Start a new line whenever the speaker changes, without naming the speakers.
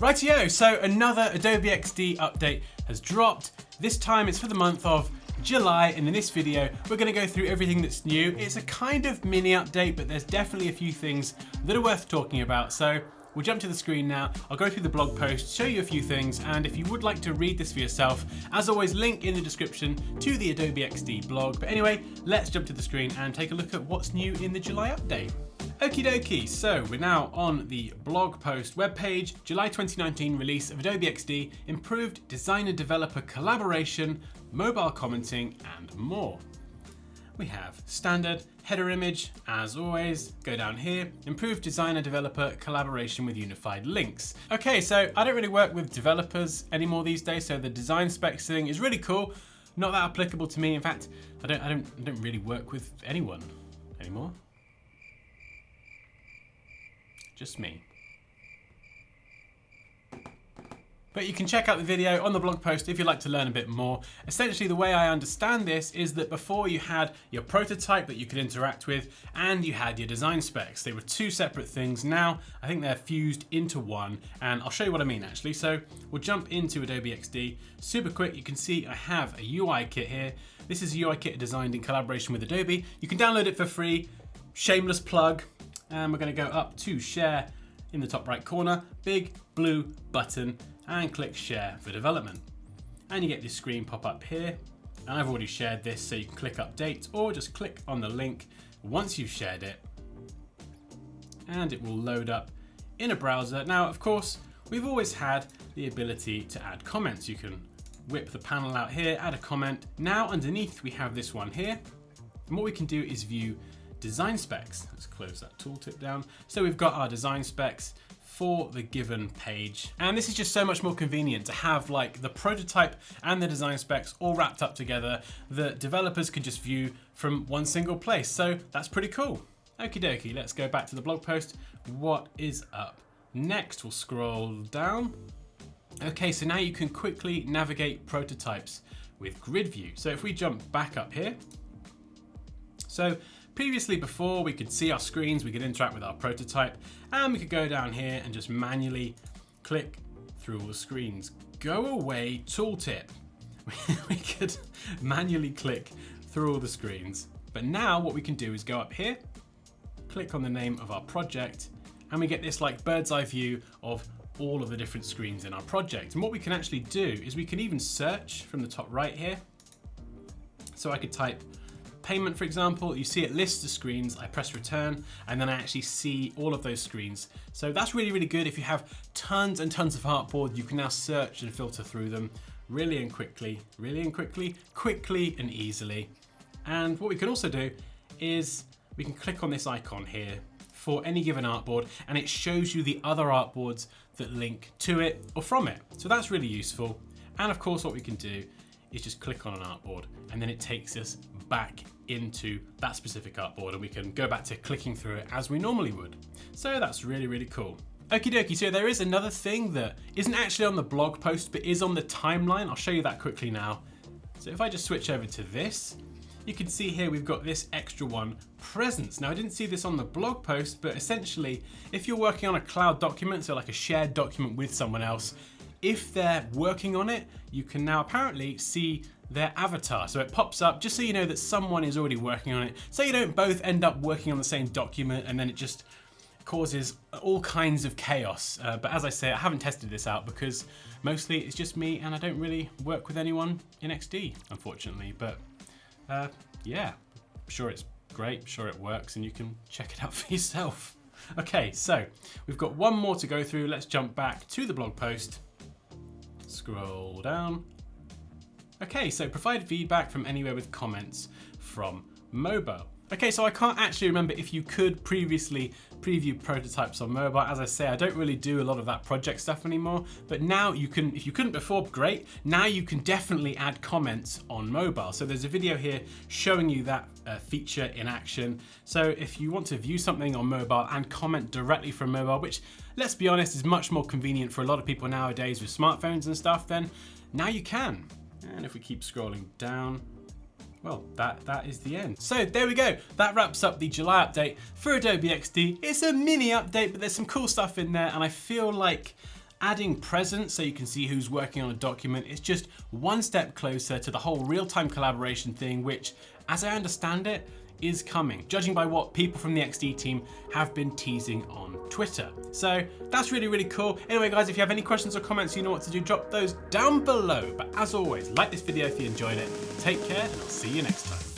Rightio, so another Adobe XD update has dropped. This time it's for the month of July, and in this video we're going to go through everything that's new. It's a kind of mini update, but there's definitely a few things that are worth talking about. So we'll jump to the screen now. I'll go through the blog post, show you a few things, and if you would like to read this for yourself, as always, link in the description to the Adobe XD blog. But anyway, let's jump to the screen and take a look at what's new in the July update. Okie dokie, so we're now on the blog post webpage, July 2019 release of Adobe XD, improved designer-developer collaboration, mobile commenting, and more. We have standard header image, as always, go down here, improved designer-developer collaboration with unified links. Okay, so I don't really work with developers anymore these days, so the design specs thing is really cool, not that applicable to me. In fact, I don't really work with anyone anymore. Just me. But you can check out the video on the blog post if you'd like to learn a bit more. Essentially, the way I understand this is that before you had your prototype that you could interact with, and you had your design specs. They were two separate things. Now, I think they're fused into one, and I'll show you what I mean actually. So we'll jump into Adobe XD. Super quick, you can see I have a UI kit here. This is a UI kit designed in collaboration with Adobe. You can download it for free, shameless plug. And we're going to go up to share in the top right corner, big blue button, and click share for development. And you get this screen pop up here. And I've already shared this, so you can click update or just click on the link once you've shared it. And it will load up in a browser. Now, of course, we've always had the ability to add comments. You can whip the panel out here, add a comment. Now underneath we have this one here. And what we can do is view design specs. Let's close that tooltip down. So we've got our design specs for the given page. And this is just so much more convenient to have like the prototype and the design specs all wrapped up together that developers can just view from one single place. So that's pretty cool. Okie dokie, let's go back to the blog post. What is up next? We'll scroll down. Okay, so now you can quickly navigate prototypes with grid view. So if we jump back up here, so previously, before we could see our screens, we could interact with our prototype, and we could go down here and just manually click through all the screens. Go away tooltip. We could manually click through all the screens. But now what we can do is go up here, click on the name of our project, and we get this like bird's eye view of all of the different screens in our project. And what we can actually do is we can even search from the top right here. So I could type payment, for example. You see it lists the screens, I press return, and then I actually see all of those screens. So that's really, really good. If you have tons and tons of artboard, you can now search and filter through them really and quickly, quickly and easily. And what we can also do is we can click on this icon here for any given artboard, and it shows you the other artboards that link to it or from it. So that's really useful. And of course, what we can do is just click on an artboard, and then it takes us back into that specific artboard, and we can go back to clicking through it as we normally would. So that's really, really cool. Okie dokie, so there is another thing that isn't actually on the blog post, but is on the timeline. I'll show you that quickly now. So if I just switch over to this, you can see here we've got this extra one, presence. Now I didn't see this on the blog post, but essentially if you're working on a cloud document, so like a shared document with someone else, if they're working on it, you can now apparently see their avatar. So it pops up just so you know that someone is already working on it. So you don't both end up working on the same document and then it just causes all kinds of chaos. But as I say, I haven't tested this out because mostly it's just me and I don't really work with anyone in XD, unfortunately. But yeah, I'm sure it's great, I'm sure it works, and you can check it out for yourself. Okay, so we've got one more to go through. Let's jump back to the blog post. Scroll down. Okay, so provide feedback from anywhere with comments from mobile. Okay, so I can't actually remember if you could previously preview prototypes on mobile. As I say, I don't really do a lot of that project stuff anymore, but now you can, if you couldn't before, great. Now you can definitely add comments on mobile. So there's a video here showing you that feature in action. So if you want to view something on mobile and comment directly from mobile, which let's be honest is much more convenient for a lot of people nowadays with smartphones and stuff, then now you can. And if we keep scrolling down, well, that is the end. So there we go. That wraps up the July update for Adobe XD. It's a mini update, but there's some cool stuff in there, and I feel like adding presence so you can see who's working on a document is just one step closer to the whole real-time collaboration thing, which, as I understand it, is coming, judging by what people from the XD team have been teasing on Twitter. So that's really, really cool. Anyway, guys, if you have any questions or comments, you know what to do, drop those down below. But as always, like this video if you enjoyed it. Take care, and I'll see you next time.